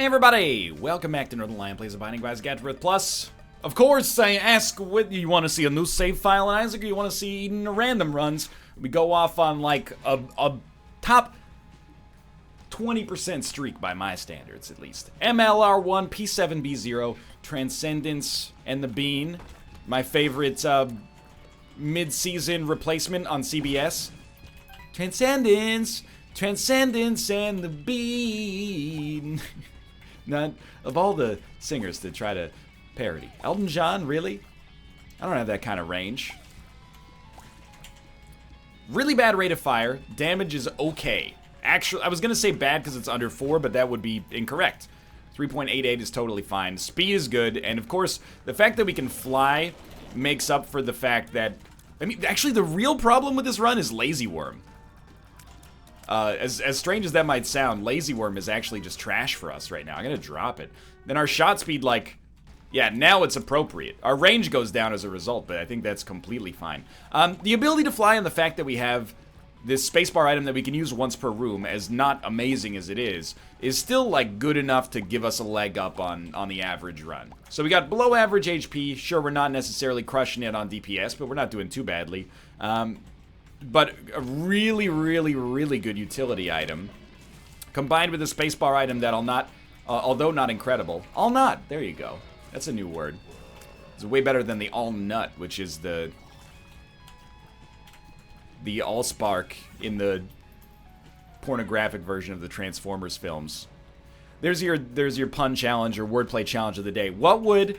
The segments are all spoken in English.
everybody! Welcome back to Northernlion Plays a Binding by AFTERBIRTH Plus. Of course, I ask whether you want to see a new save file in Isaac or you want to see random runs. We go off on like a top 20% streak by my standards, at least. MLR1, P7B0, Transcendence, and the Bean. My favorite mid-season replacement on CBS. Transcendence and the Bean. None of all the singers to try to parody. Elton John, really? I don't have that kind of range. Really bad rate of fire. Damage is okay. Actually, I was going to say bad because it's under 4, but that would be incorrect. 3.88 is totally fine. Speed is good, and of course, the fact that we can fly makes up for the fact that... I mean, actually, the real problem with this run is Lazy Worm. As strange as that might sound, Lazy Worm is actually just trash for us right now. I'm gonna drop it. Then our shot speed, like... Yeah, now it's appropriate. Our range goes down as a result, but I think that's completely fine. The ability to fly and the fact that we have this spacebar item that we can use once per room, as not amazing as it is still, like, good enough to give us a leg up on the average run. So we got below average HP. Sure, we're not necessarily crushing it on DPS, but we're not doing too badly. But a really, really, really good utility item, combined with a spacebar item that'll not, although not incredible, all not, there you go. That's a new word. It's way better than the all nut, which is the all spark in the pornographic version of the Transformers films. There's your pun challenge or wordplay challenge of the day. What would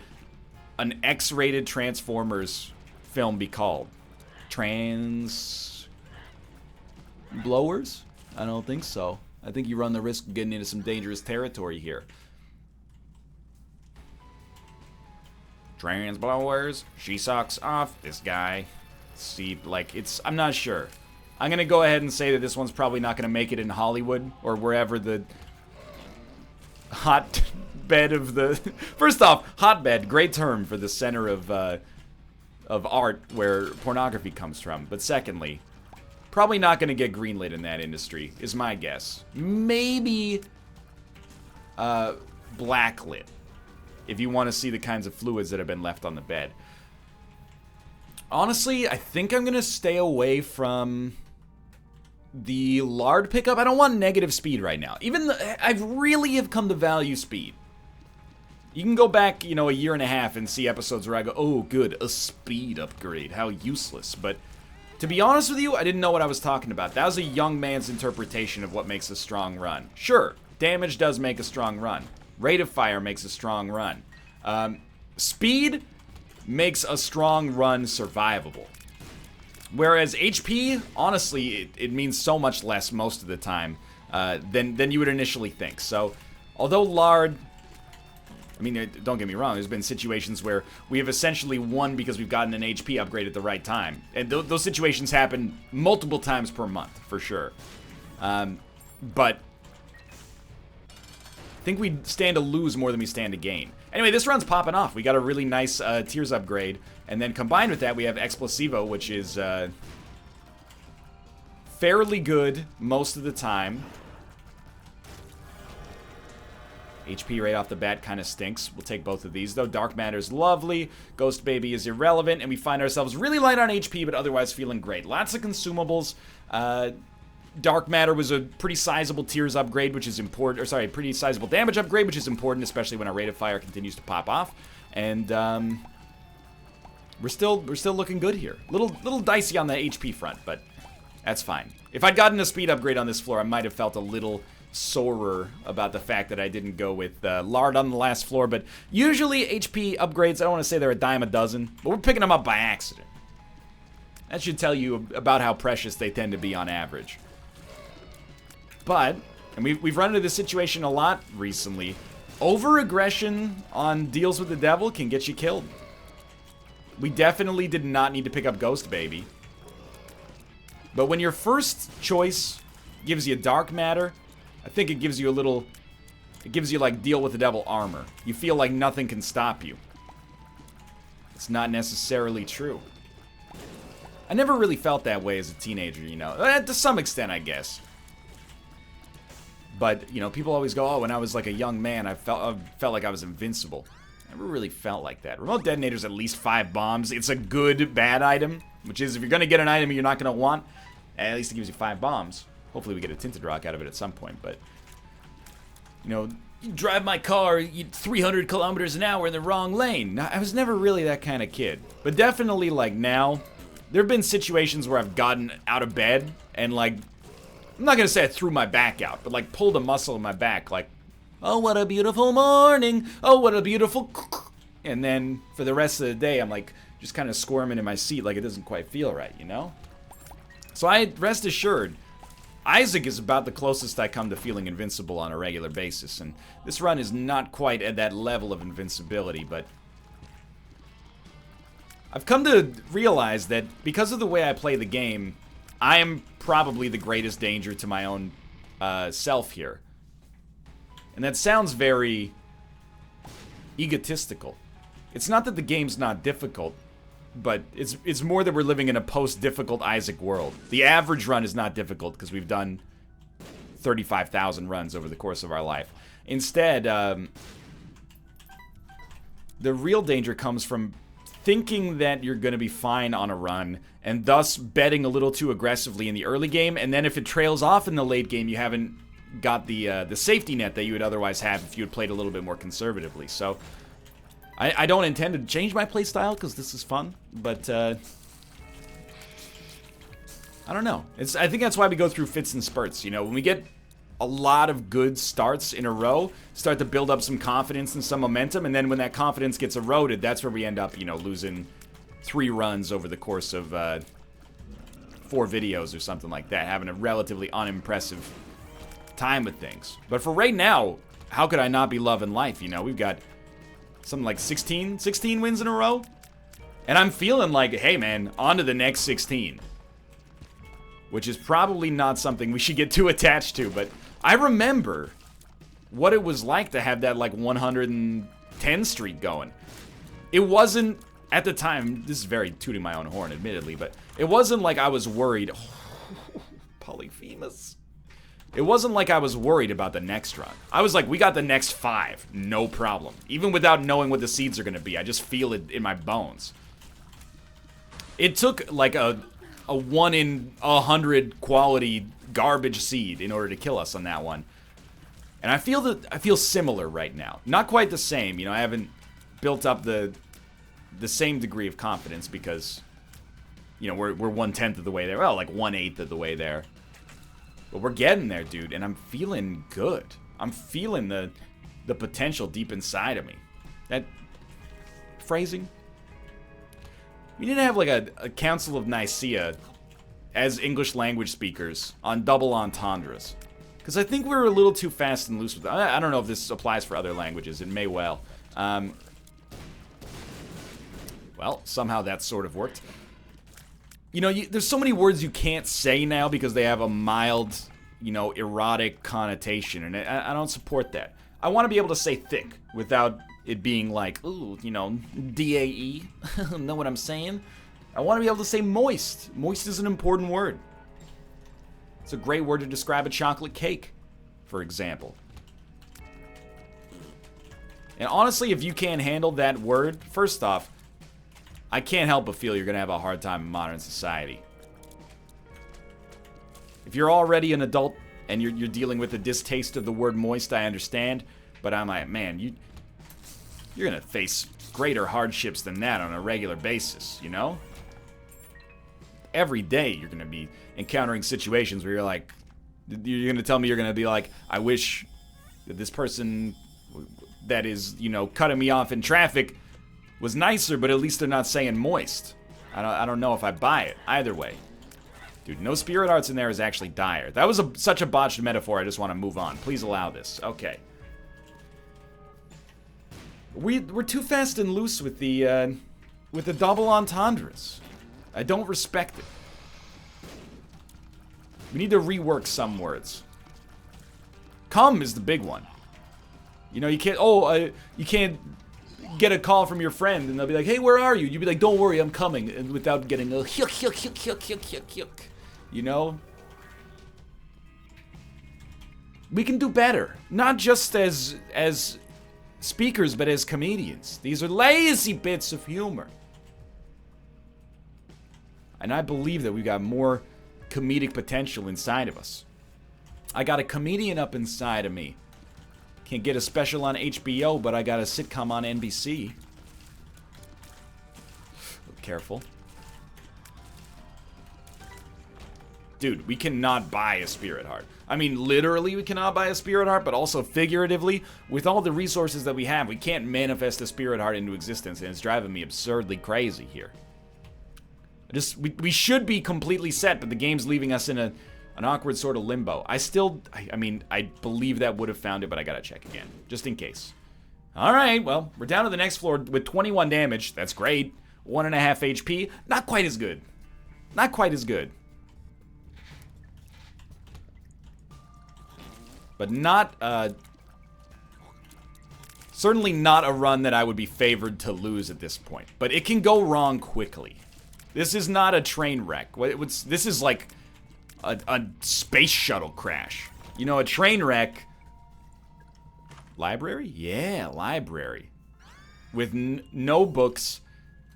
an X-rated Transformers film be called? Trans blowers? I don't think so. I think you run the risk of getting into some dangerous territory here. Trans blowers. She sucks off this guy. See, like, I'm not sure. I'm gonna go ahead and say that this one's probably not gonna make it in Hollywood or wherever the hotbed of the... First off, hotbed, great term for the center of art where pornography comes from. But secondly, probably not gonna get greenlit in that industry, is my guess. Maybe blacklit, if you want to see the kinds of fluids that have been left on the bed. Honestly, I think I'm going to stay away from the lard pickup. I don't want negative speed right now. I really have come to value speed. You can go back, a year and a half and see episodes where I go, oh, good, a speed upgrade. How useless. But to be honest with you, I didn't know what I was talking about. That was a young man's interpretation of what makes a strong run. Sure, damage does make a strong run. Rate of fire makes a strong run. Speed makes a strong run survivable. Whereas HP, honestly, it means so much less most of the time than you would initially think. So, although lard... I mean, don't get me wrong, there's been situations where we have essentially won because we've gotten an HP upgrade at the right time. And those situations happen multiple times per month, for sure. But I think we stand to lose more than we stand to gain. Anyway, this run's popping off. We got a really nice tiers upgrade. And then combined with that, we have Explosivo, which is fairly good most of the time. HP right off the bat kind of stinks. We'll take both of these, though. Dark Matter's lovely. Ghost Baby is irrelevant. And we find ourselves really light on HP, but otherwise feeling great. Lots of consumables. Dark Matter was a pretty sizable tiers upgrade, which is important. Or sorry, pretty sizable damage upgrade, which is important, especially when our rate of fire continues to pop off. And we're still looking good here. Little dicey on the HP front, but that's fine. If I'd gotten a speed upgrade on this floor, I might have felt a little sorer about the fact that I didn't go with lard on the last floor. But usually HP upgrades, I don't want to say they're a dime a dozen, but we're picking them up by accident. That should tell you about how precious they tend to be on average. But, and we've run into this situation a lot recently, over-aggression on deals with the devil can get you killed. We definitely did not need to pick up Ghost Baby. But when your first choice gives you Dark Matter, I think it gives you like deal with the devil armor. You feel like nothing can stop you. It's not necessarily true. I never really felt that way as a teenager, to some extent, I guess. But, you know, people always go, oh, when I was like a young man, I felt like I was invincible. I never really felt like that. Remote detonator's at least 5 bombs. It's a good, bad item, which is if you're going to get an item you're not going to want, at least it gives you 5 bombs. Hopefully we get a tinted rock out of it at some point, but, you know, you drive my car 300 kilometers an hour in the wrong lane. I was never really that kind of kid. But definitely, like, now, there have been situations where I've gotten out of bed and, like, I'm not going to say I threw my back out, but, like, pulled a muscle in my back, like, oh, what a beautiful morning. Oh, what a beautiful... And then for the rest of the day, I'm, like, just kind of squirming in my seat like it doesn't quite feel right, you know? So rest assured, Isaac is about the closest I come to feeling invincible on a regular basis, and this run is not quite at that level of invincibility, but I've come to realize that because of the way I play the game, I am probably the greatest danger to my own self here. And that sounds very egotistical. It's not that the game's not difficult, but it's more that we're living in a post-difficult Isaac world. The average run is not difficult because we've done 35,000 runs over the course of our life. Instead, the real danger comes from thinking that you're going to be fine on a run, and thus betting a little too aggressively in the early game, and then if it trails off in the late game, you haven't got the safety net that you would otherwise have if you had played a little bit more conservatively. So I don't intend to change my playstyle because this is fun, but I don't know. I think that's why we go through fits and spurts. You know, when we get a lot of good starts in a row, start to build up some confidence and some momentum, and then when that confidence gets eroded, that's where we end up, you know, losing 3 runs over the course of 4 videos or something like that, having a relatively unimpressive time with things. But for right now, how could I not be loving life? You know, we've got something like 16 wins in a row, and I'm feeling like, hey man, on to the next 16, which is probably not something we should get too attached to, but I remember what it was like to have that like 110 streak going. It wasn't, at the time, this is very tooting my own horn admittedly, but it wasn't like I was worried. Polyphemus. It wasn't like I was worried about the next run. I was like, we got the next 5, no problem. Even without knowing what the seeds are going to be, I just feel it in my bones. It took like a 1 in 100 quality garbage seed in order to kill us on that one. And I feel similar right now. Not quite the same, you know, I haven't built up the same degree of confidence because, you know, we're 1/10 of the way there. Well, like 1/8 of the way there. But we're getting there, dude, and I'm feeling good. I'm feeling the potential deep inside of me. That phrasing? We need to have like a Council of Nicaea as English language speakers on double entendres. Because I think we're a little too fast and loose with it. I don't know if this applies for other languages. It may well. Well, somehow that sort of worked. You know, there's so many words you can't say now because they have a mild, you know, erotic connotation, and I don't support that. I want to be able to say thick without it being like, ooh, you know, D-A-E. Know what I'm saying? I want to be able to say moist. Moist is an important word. It's a great word to describe a chocolate cake, for example. And honestly, if you can't handle that word, first off, I can't help but feel you're going to have a hard time in modern society. If you're already an adult and you're dealing with a distaste of the word moist, I understand. But I'm like, man, you're going to face greater hardships than that on a regular basis, you know? Every day you're going to be encountering situations where you're like, you're going to tell me you're going to be like, I wish that this person that is, you know, cutting me off in traffic was nicer, but at least they're not saying moist. I don't know if I buy it. Either way. Dude, no spirit arts in there is actually dire. That was such a botched metaphor, I just want to move on. Please allow this. Okay. We're too fast and loose with the double entendres. I don't respect it. We need to rework some words. Come is the big one. You know, you can't, you can't get a call from your friend and they'll be like, hey, where are you? You'd be like, don't worry, I'm coming. And without getting a hyuk, hyuk, hyuk, hyuk, hyuk, hyuk, hyuk. You know? We can do better. Not just as speakers, but as comedians. These are lazy bits of humor. And I believe that we've got more comedic potential inside of us. I got a comedian up inside of me. Can't get a special on HBO, but I got a sitcom on NBC. Careful. Dude, we cannot buy a spirit heart. I mean, literally we cannot buy a spirit heart, but also figuratively, with all the resources that we have, we can't manifest a spirit heart into existence, and it's driving me absurdly crazy here. We should be completely set, but the game's leaving us in an awkward sort of limbo. I mean, I believe that would have found it, but I gotta check again, just in case. Alright, well, we're down to the next floor with 21 damage. That's great. 1.5 HP. Not quite as good. Not quite as good. But not, certainly not a run that I would be favored to lose at this point. But it can go wrong quickly. This is not a train wreck. This is like a space shuttle crash. You know, a train wreck... Library? Yeah, library. With no books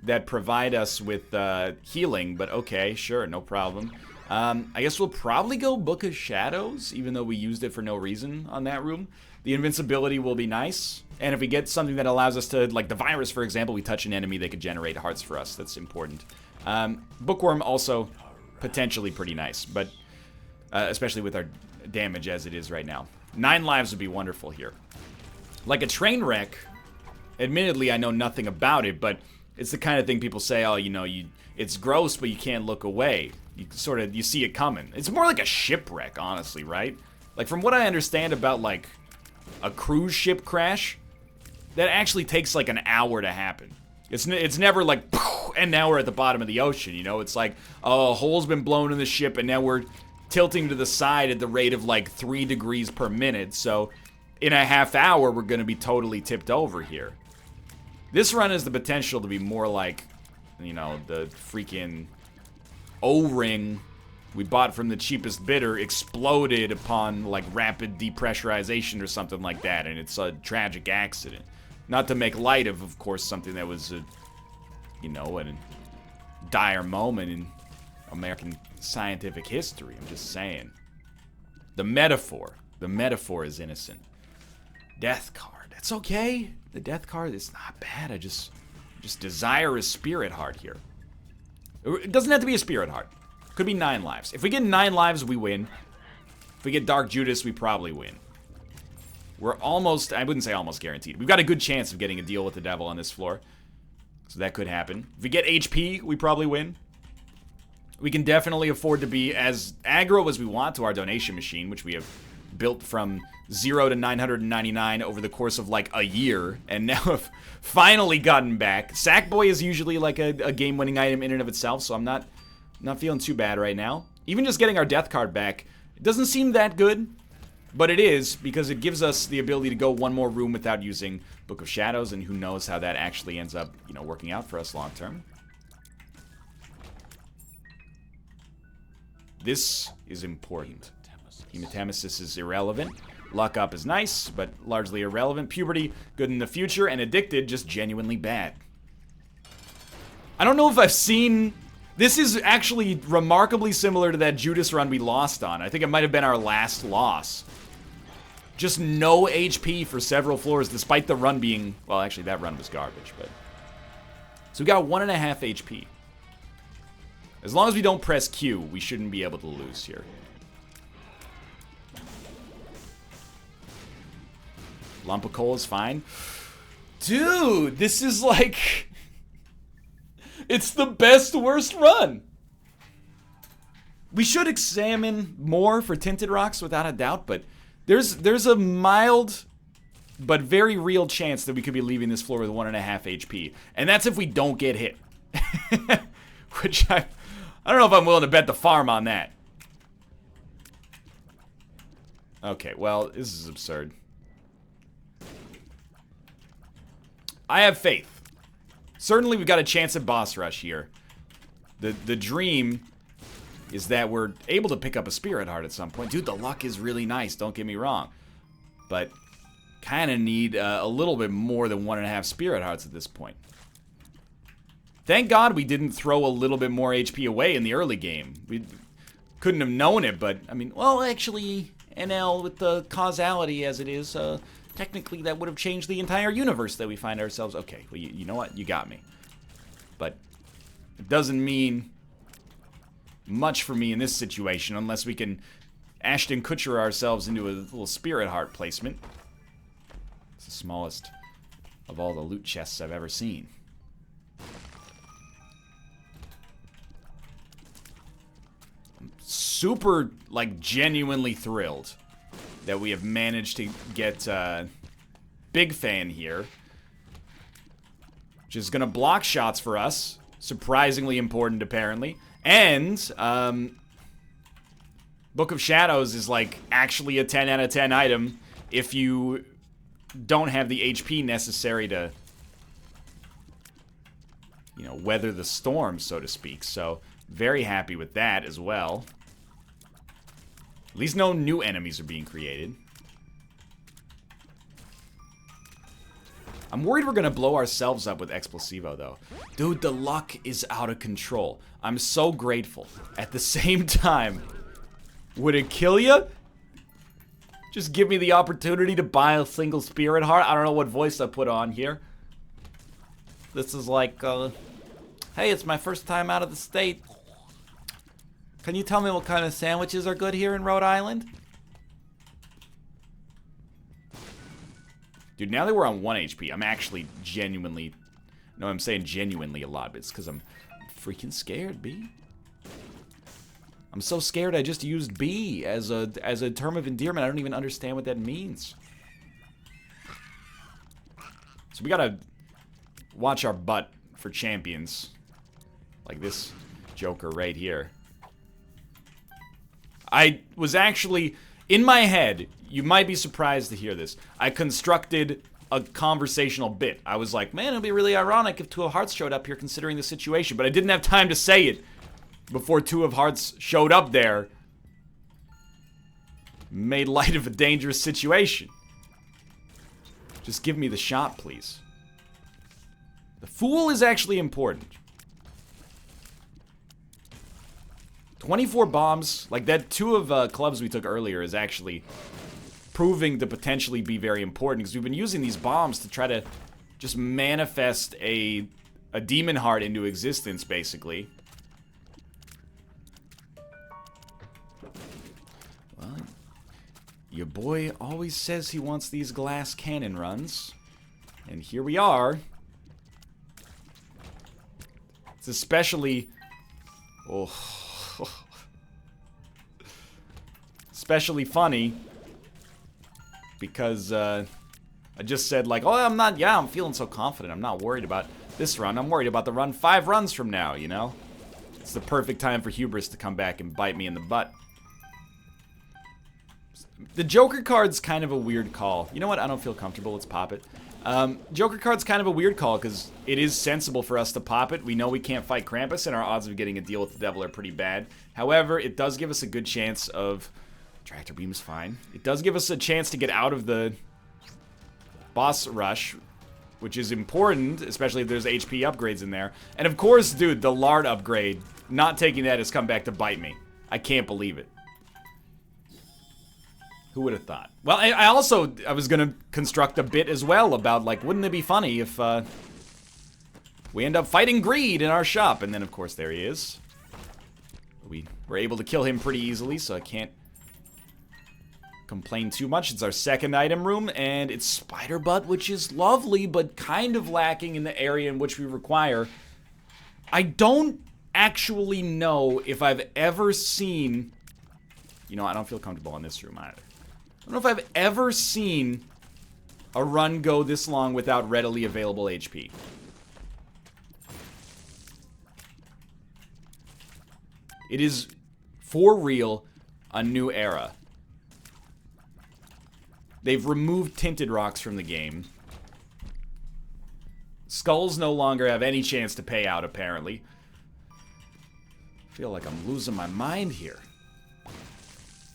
that provide us with healing, but okay, sure, no problem. I guess we'll probably go Book of Shadows, even though we used it for no reason on that room. The invincibility will be nice, and if we get something that allows us to, like the virus, for example, we touch an enemy, they could generate hearts for us. That's important. Bookworm also potentially pretty nice, but especially with our damage as it is right now. 9 lives would be wonderful here. Like a train wreck, admittedly, I know nothing about it, but it's the kind of thing people say, oh, you know, it's gross, but you can't look away. You see it coming. It's more like a shipwreck, honestly, right? Like, from what I understand about, like, a cruise ship crash, that actually takes, like, an hour to happen. It's never like, and now we're at the bottom of the ocean, you know? It's like, oh, a hole's been blown in the ship, and now we're tilting to the side at the rate of, like, 3 degrees per minute, so in a half hour, we're gonna be totally tipped over here. This run has the potential to be more like, you know, the freaking O-ring we bought from the cheapest bidder exploded upon, like, rapid depressurization or something like that, and it's a tragic accident. Not to make light of course, something that was, you know, a dire moment in American scientific history. I'm just saying. The metaphor is innocent. Death card. That's okay. The death card is not bad. I just desire a spirit heart here. It doesn't have to be a spirit heart. Could be 9 lives. If we get 9 lives, we win. If we get Dark Judas, we probably win. We're almost, I wouldn't say almost guaranteed. We've got a good chance of getting a deal with the devil on this floor. So that could happen. If we get HP, we probably win. We can definitely afford to be as aggro as we want to our donation machine, which we have built from 0 to 999 over the course of like a year, and now have finally gotten back. Sackboy is usually like a game-winning item in and of itself, so I'm not feeling too bad right now. Even just getting our death card back, it doesn't seem that good, but it is, because it gives us the ability to go one more room without using Book of Shadows, and who knows how that actually ends up, you know, working out for us long term. This is important. Hematemesis is irrelevant. Luck up is nice, but largely irrelevant. Puberty, good in the future, and addicted, just genuinely bad. I don't know if I've seen... This is actually remarkably similar to that Judas run we lost on. I think it might have been our last loss. Just no HP for several floors, despite the run being... Well, actually, that run was garbage, but... So we got 1.5 HP. As long as we don't press Q, we shouldn't be able to lose here. Lump of coal is fine. Dude, this is like... It's the best worst run. We should examine more for tinted rocks without a doubt, but there's a mild but very real chance that we could be leaving this floor with 1.5 HP. And that's if we don't get hit. Which I don't know if I'm willing to bet the farm on that. Okay, well, this is absurd. I have faith. Certainly we've got a chance at boss rush here. The dream is that we're able to pick up a Spirit Heart at some point. Dude, the luck is really nice, don't get me wrong. But kind of need a little bit more than 1.5 Spirit Hearts at this point. Thank God we didn't throw a little bit more HP away in the early game. We couldn't have known it, but, I mean, well, actually, NL, with the causality as it is, technically that would have changed the entire universe that we find ourselves. Okay, well, you know what? You got me. But it doesn't mean much for me in this situation unless we can Ashton Kutcher ourselves into a little Spirit Heart placement. It's the smallest of all the loot chests I've ever seen. I'm super, like, genuinely thrilled that we have managed to get Big Fan here, which is going to block shots for us. Surprisingly important, apparently. And Book of Shadows is, like, actually a 10 out of 10 item if you don't have the HP necessary to, you know, weather the storm, so to speak. So, very happy with that as well. At least no new enemies are being created. I'm worried we're gonna blow ourselves up with Explosivo, though. Dude, the luck is out of control. I'm so grateful. At the same time, would it kill you? Just give me the opportunity to buy a single Spirit Heart. I don't know what voice I put on here. This is like, hey, it's my first time out of the state. Can you tell me what kind of sandwiches are good here in Rhode Island? Dude, now that we're on 1 HP, I'm actually genuinely... No, I'm saying genuinely a lot, but it's because I'm freaking scared, B. I'm so scared I just used B as a term of endearment. I don't even understand what that means. So we gotta watch our butt for champions. Like this Joker right here. I was actually, in my head, you might be surprised to hear this, I constructed a conversational bit. I was like, man, it'd be really ironic if Two of Hearts showed up here considering the situation, but I didn't have time to say it before Two of Hearts showed up there. Made light of a dangerous situation. Just give me the shot, please. The Fool is actually important. 24 bombs, like that 2 of clubs we took earlier is actually proving to potentially be very important because we've been using these bombs to try to just manifest a demon heart into existence, basically. Well, your boy always says he wants these glass cannon runs, and here we are. It's especially... Oh... especially funny because I just said like, oh, I'm feeling so confident. I'm not worried about this run. I'm worried about the run 5 runs from now, you know? It's the perfect time for hubris to come back and bite me in the butt. The Joker card's kind of a weird call. You know what? I don't feel comfortable. Let's pop it. Joker card's kind of a weird call because it is sensible for us to pop it. We know we can't fight Krampus and our odds of getting a deal with the devil are pretty bad. However, it does give us a good chance of... Tractor Beam is fine. It does give us a chance to get out of the boss rush, which is important, especially if there's HP upgrades in there. And of course, dude, the Lard upgrade, not taking that has come back to bite me. I can't believe it. Who would have thought? Well, I was gonna construct a bit as well about, like, wouldn't it be funny if, we end up fighting Greed in our shop? And then, of course, there he is. We were able to kill him pretty easily, so I can't complain too much. It's our second item room, and it's Spider Butt, which is lovely, but kind of lacking in the area in which we require. I don't actually know if I've ever seen... You know, I don't feel comfortable in this room either. I don't know if I've ever seen a run go this long without readily available HP. It is, for real, a new era. They've removed tinted rocks from the game. Skulls no longer have any chance to pay out, apparently. I feel like I'm losing my mind here.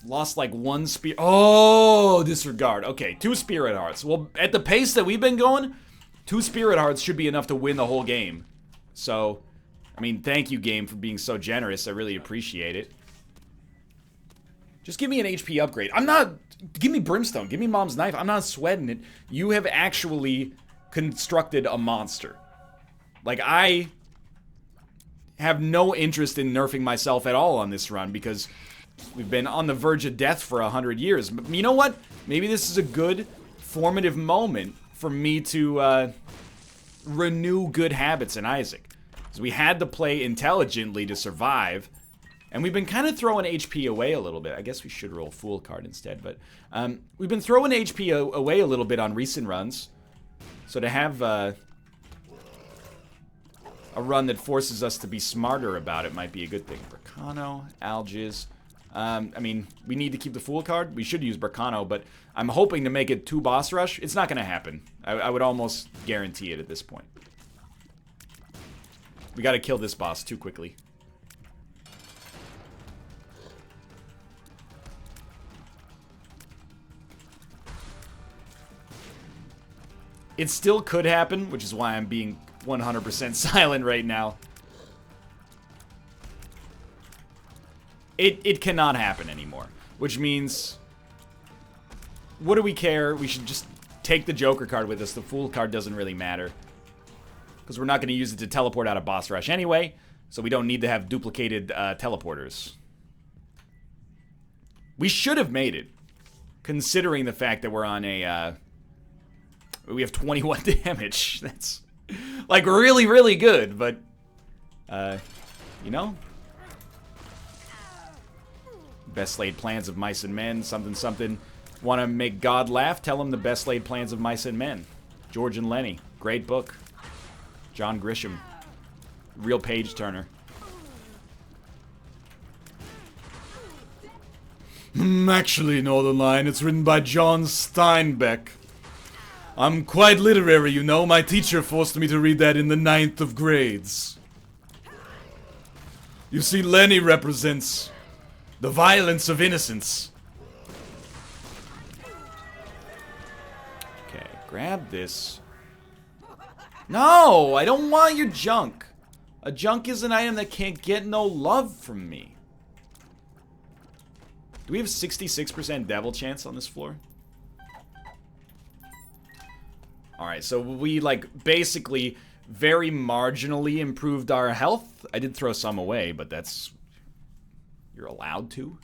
Lost like 1 spirit. Oh, disregard. Okay, 2 spirit hearts. Well, at the pace that we've been going, 2 spirit hearts should be enough to win the whole game. So, I mean, thank you, game, for being so generous. I really appreciate it. Just give me an HP upgrade. I'm not... Give me brimstone. Give me mom's knife. I'm not sweating it. You have actually constructed a monster. Like, I have no interest in nerfing myself at all on this run because we've been on the verge of death for 100 years. But you know what? Maybe this is a good, formative moment for me to renew good habits in Isaac. Because we had to play intelligently to survive. And we've been kind of throwing HP away a little bit. I guess we should roll Fool card instead. But we've been throwing HP away a little bit on recent runs. So to have a run that forces us to be smarter about it might be a good thing. Bracano, Algiz. I mean, we need to keep the Fool card. We should use Bracano, but I'm hoping to make it 2 boss rush. It's not going to happen. I would almost guarantee it at this point. We got to kill this boss too quickly. It still could happen, which is why I'm being 100% silent right now. It cannot happen anymore, which means, what do we care? We should just take the Joker card with us. The Fool card doesn't really matter, because we're not going to use it to teleport out of boss rush anyway, so we don't need to have duplicated teleporters. We should have made it, considering the fact that we're on a, we have 21 damage. That's, like, really, really good, but, you know? Best laid plans of mice and men, something, something. Want to make God laugh? Tell him the best laid plans of mice and men. George and Lenny. Great book. John Grisham. Real page turner. Actually, Northernlion, it's written by John Steinbeck. I'm quite literary, you know. My teacher forced me to read that in the 9th of grades. You see, Lenny represents the violence of innocence. Okay, grab this. No, I don't want your junk. A junk is an item that can't get no love from me. Do we have 66% devil chance on this floor? Alright, so we, like, basically very marginally improved our health. I did throw some away, but that's... You're allowed to?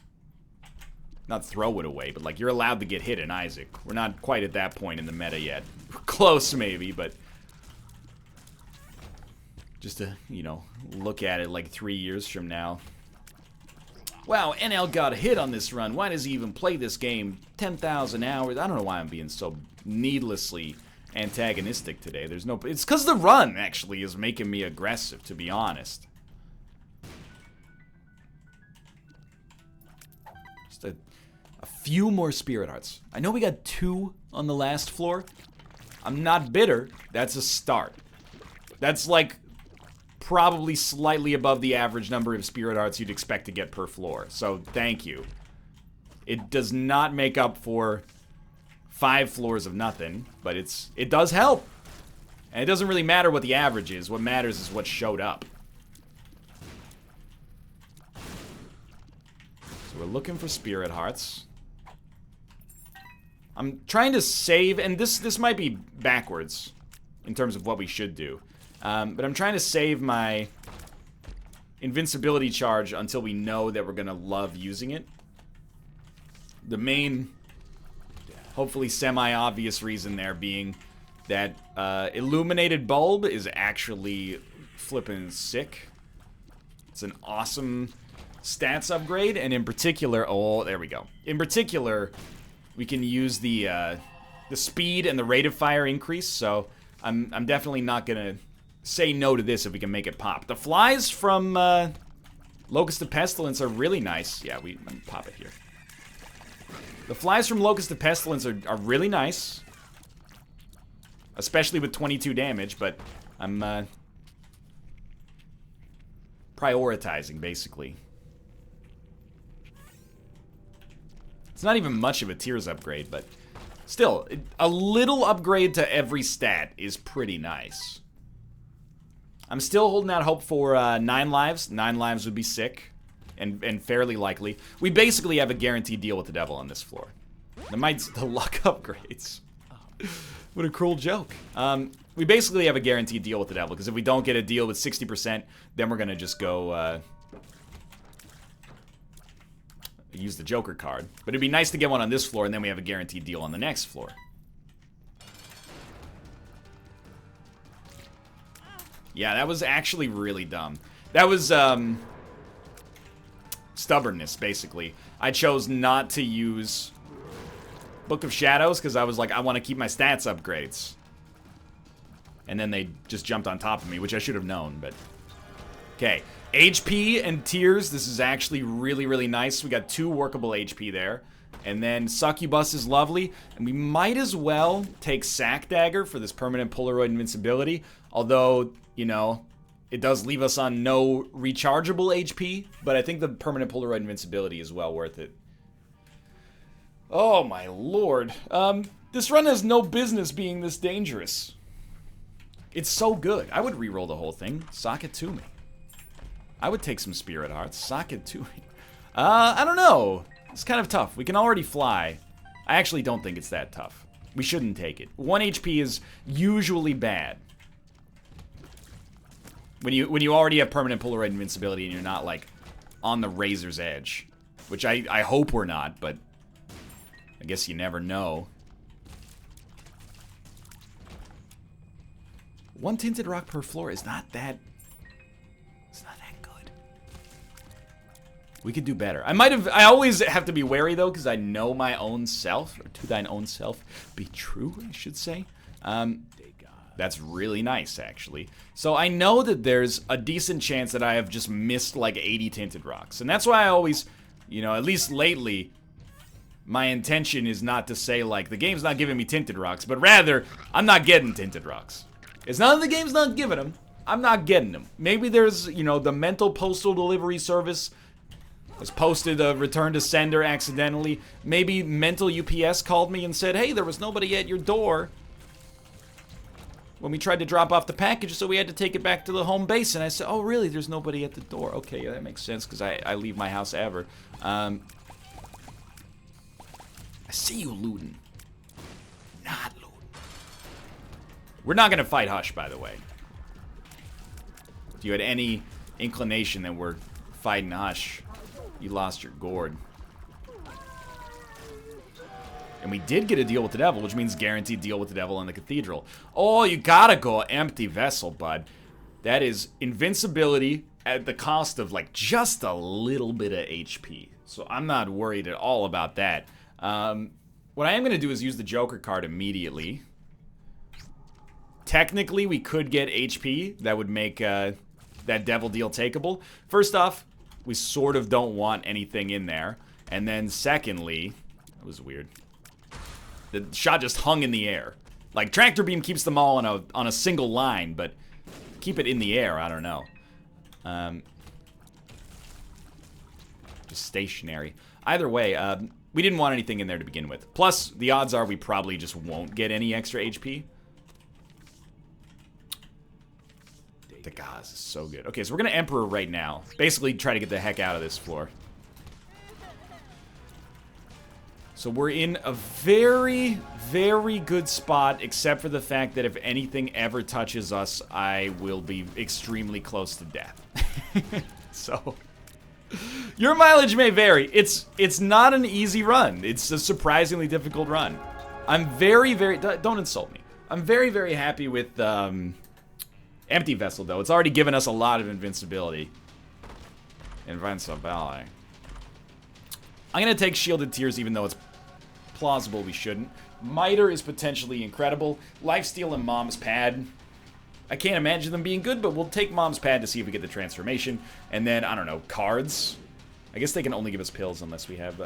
Not throw it away, but, like, you're allowed to get hit in Isaac. We're not quite at that point in the meta yet. We're close, maybe, but... Just to, you know, look at it, like, 3 years from now. Wow, NL got a hit on this run. Why does he even play this game? 10,000 hours. I don't know why I'm being so needlessly antagonistic today. There's no... It's because the run, actually, is making me aggressive, to be honest. Just a few more spirit hearts. I know we got 2 on the last floor. I'm not bitter. That's a start. That's, like, probably slightly above the average number of spirit hearts you'd expect to get per floor. So, thank you. It does not make up for 5 floors of nothing, but it does help. And it doesn't really matter what the average is. What matters is what showed up. So we're looking for spirit hearts. I'm trying to save, and this might be backwards in terms of what we should do. But I'm trying to save my invincibility charge until we know that we're gonna love using it. The main, hopefully semi-obvious reason there being that illuminated bulb is actually flippin' sick. It's an awesome stats upgrade, and in particular, oh, there we go. In particular, we can use the speed and the rate of fire increase, so I'm definitely not gonna say no to this if we can make it pop. The flies from Locust of Pestilence are really nice. Yeah, let me pop it here. The flies from Locust of Pestilence are really nice. Especially with 22 damage, but I'm prioritizing, basically. It's not even much of a tiers upgrade, but still, a little upgrade to every stat is pretty nice. I'm still holding out hope for 9 lives. 9 lives would be sick and fairly likely. We basically have a guaranteed deal with the devil on this floor. The luck upgrades. What a cruel joke. We basically have a guaranteed deal with the devil, because if we don't get a deal with 60%, then we're going to just go use the Joker card. But it'd be nice to get one on this floor, and then we have a guaranteed deal on the next floor. Yeah, that was actually really dumb. That was, stubbornness, basically. I chose not to use Book of Shadows because I was like, I want to keep my stats upgrades. And then they just jumped on top of me, which I should have known, but... Okay, HP and tiers, this is actually really, really nice. We got 2 workable HP there. And then Succubus is lovely. And we might as well take Sack Dagger for this permanent Polaroid invincibility. Although, you know, it does leave us on no rechargeable HP. But I think the permanent Polaroid invincibility is well worth it. Oh my lord. This run has no business being this dangerous. It's so good. I would reroll the whole thing. Sock it to me. I would take some Spirit Hearts. Sock it to me. I don't know. It's kind of tough. We can already fly. I actually don't think it's that tough. We shouldn't take it. 1 HP is usually bad. When you already have permanent Polaroid invincibility and you're not, like, on the razor's edge. Which I hope we're not, but I guess you never know. 1 tinted rock per floor is not that... It's not that good. We could do better. I always have to be wary, though, because I know my own self. Or to thine own self be true, I should say. That's really nice, actually. So I know that there's a decent chance that I have just missed, like, 80 tinted rocks. And that's why I always, you know, at least lately... My intention is not to say, like, the game's not giving me tinted rocks, but rather, I'm not getting tinted rocks. It's not that the game's not giving them. I'm not getting them. Maybe there's, you know, the mental postal delivery service has posted a return to sender accidentally. Maybe mental UPS called me and said, hey, there was nobody at your door when we tried to drop off the package, so we had to take it back to the home base. And I said, oh, really? There's nobody at the door. Okay, yeah, that makes sense, because I leave my house ever. I see you looting. Not looting. We're not gonna fight Hush, by the way. If you had any inclination that we're fighting Hush, you lost your gourd. And we did get a deal with the devil, which means guaranteed deal with the devil in the cathedral. Oh, you gotta go empty vessel, bud. That is invincibility at the cost of, like, just a little bit of HP. So I'm not worried at all about that. What I am going to do is use the Joker card immediately. Technically, we could get HP. That would make that devil deal takeable. First off, we sort of don't want anything in there. And then secondly, that was weird. The shot just hung in the air. Like, Tractor Beam keeps them all on a single line, but keep it in the air, I don't know. Just stationary. Either way, we didn't want anything in there to begin with. Plus, the odds are we probably just won't get any extra HP. The Gauze is so good. Okay, so we're going to Emperor right now. Basically, try to get the heck out of this floor. So we're in a very, very good spot, except for the fact that if anything ever touches us, I will be extremely close to death. So... Your mileage may vary. It's not an easy run. It's a surprisingly difficult run. I'm very, very... Don't insult me. I'm very, very happy with Empty Vessel, though. It's already given us a lot of invincibility. Invincibility. I'm going to take Shielded Tears, even though it's plausible we shouldn't. Miter is potentially incredible. Lifesteal and Mom's Pad... I can't imagine them being good, but we'll take Mom's Pad to see if we get the transformation. And then, I don't know, cards. I guess they can only give us pills unless we have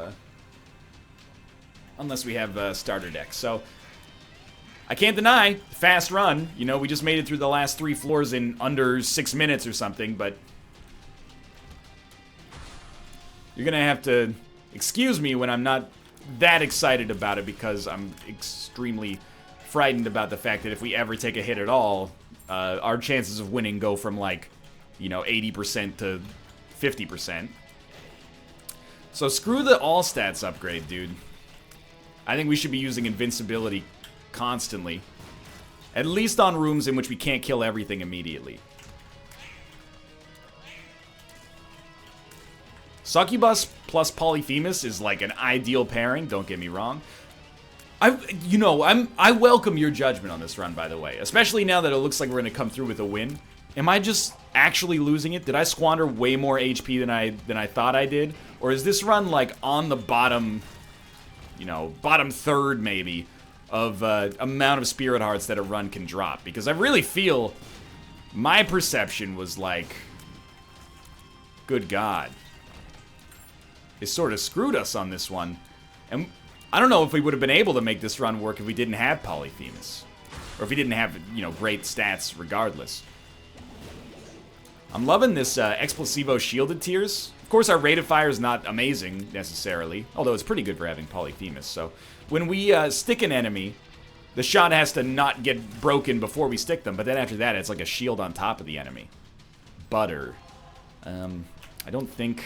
starter decks. So, I can't deny, fast run. You know, we just made it through the last 3 floors in under 6 minutes or something, but You're gonna have to excuse me when I'm not that excited about it, because I'm extremely frightened about the fact that if we ever take a hit at all, our chances of winning go from, like, you know, 80% to 50%. So screw the all stats upgrade, dude. I think we should be using invincibility constantly. At least on rooms in which we can't kill everything immediately. Succubus plus Polyphemus is like an ideal pairing, don't get me wrong. I welcome your judgment on this run, by the way. Especially now that it looks like we're going to come through with a win. Am I just actually losing it? Did I squander way more HP than I thought I did? Or is this run like on the bottom, you know, bottom third maybe of amount of spirit hearts that a run can drop? Because I really feel my perception was like, good God, it sort of screwed us on this one. And I don't know if we would have been able to make this run work if we didn't have Polyphemus. Or if we didn't have, you know, great stats regardless. I'm loving this Explosivo shielded tiers. Of course, our rate of fire is not amazing, necessarily. Although it's pretty good for having Polyphemus. So, when we stick an enemy, the shot has to not get broken before we stick them. But then after that, it's like a shield on top of the enemy. Butter. I don't think...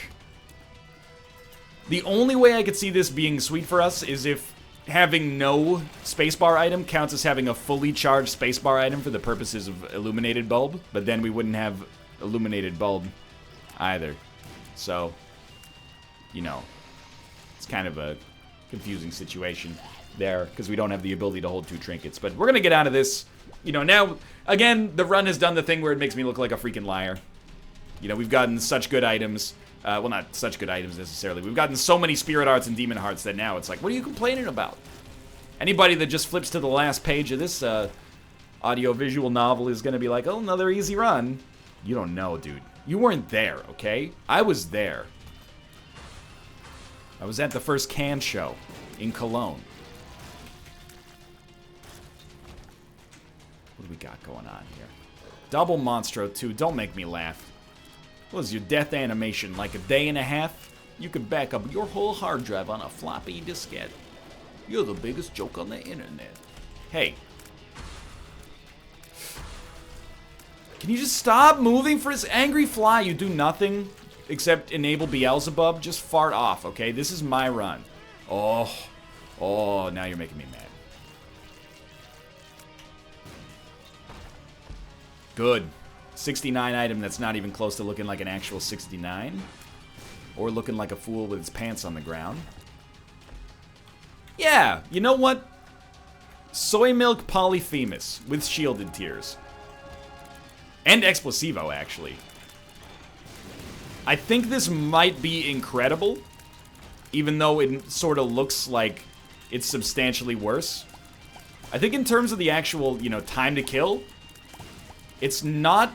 The only way I could see this being sweet for us is if having no spacebar item counts as having a fully charged spacebar item for the purposes of Illuminated Bulb, but then we wouldn't have Illuminated Bulb either. So, you know, it's kind of a confusing situation there, because we don't have the ability to hold two trinkets. But we're going to get out of this. You know, now, again, the run has done the thing where it makes me look like a freaking liar. You know, we've gotten such good items. Well, not such good items necessarily. We've gotten so many Spirit Hearts and Demon Hearts that now it's like, what are you complaining about? Anybody that just flips to the last page of this audio-visual novel is going to be like, oh, another easy run. You don't know, dude. You weren't there, okay? I was there. I was at the first Cannes show in Cologne. What do we got going on here? Double Monstro 2. Don't make me laugh. What was your death animation? Like a day and a half? You could back up your whole hard drive on a floppy diskette. You're the biggest joke on the internet. Hey. Can you just stop moving for his angry fly? You do nothing except enable Beelzebub. Just fart off, okay? This is my run. Oh. Oh, now you're making me mad. Good. 69 item that's not even close to looking like an actual 69. Or looking like a fool with his pants on the ground. Yeah, you know what? Soy Milk Polyphemus with shielded tears. And Explosivo, actually. I think this might be incredible. Even though it sort of looks like it's substantially worse. I think in terms of the actual, you know, time to kill, it's not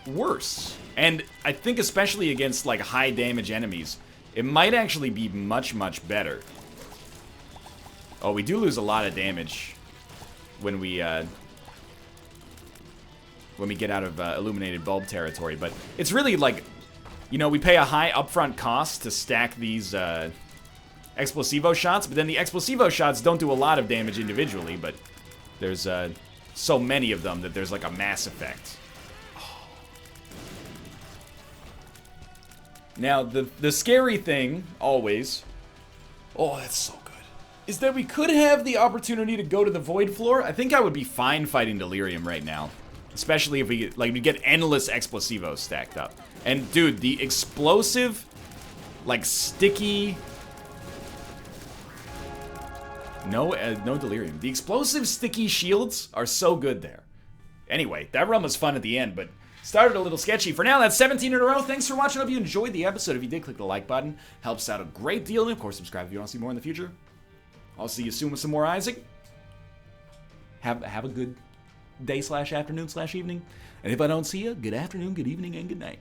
worse. And I think especially against, like, high damage enemies, it might actually be much, much better. Oh, we do lose a lot of damage when we get out of Illuminated Bulb territory. But it's really, like, you know, we pay a high upfront cost to stack these Explosivo shots, but then the Explosivo shots don't do a lot of damage individually, but there's so many of them that there's, like, a mass effect. Now, the scary thing, always, oh, that's so good, is that we could have the opportunity to go to the Void Floor. I think I would be fine fighting Delirium right now. Especially if we get endless Explosivos stacked up. And, dude, the explosive, like, sticky... No Delirium. The explosive, sticky shields are so good there. Anyway, that run was fun at the end, but... started a little sketchy. For now, that's 17 in a row. Thanks for watching. I hope you enjoyed the episode. If you did, click the like button. Helps out a great deal. And, of course, subscribe if you want to see more in the future. I'll see you soon with some more Isaac. Have a good day / afternoon / evening. And if I don't see you, good afternoon, good evening, and good night.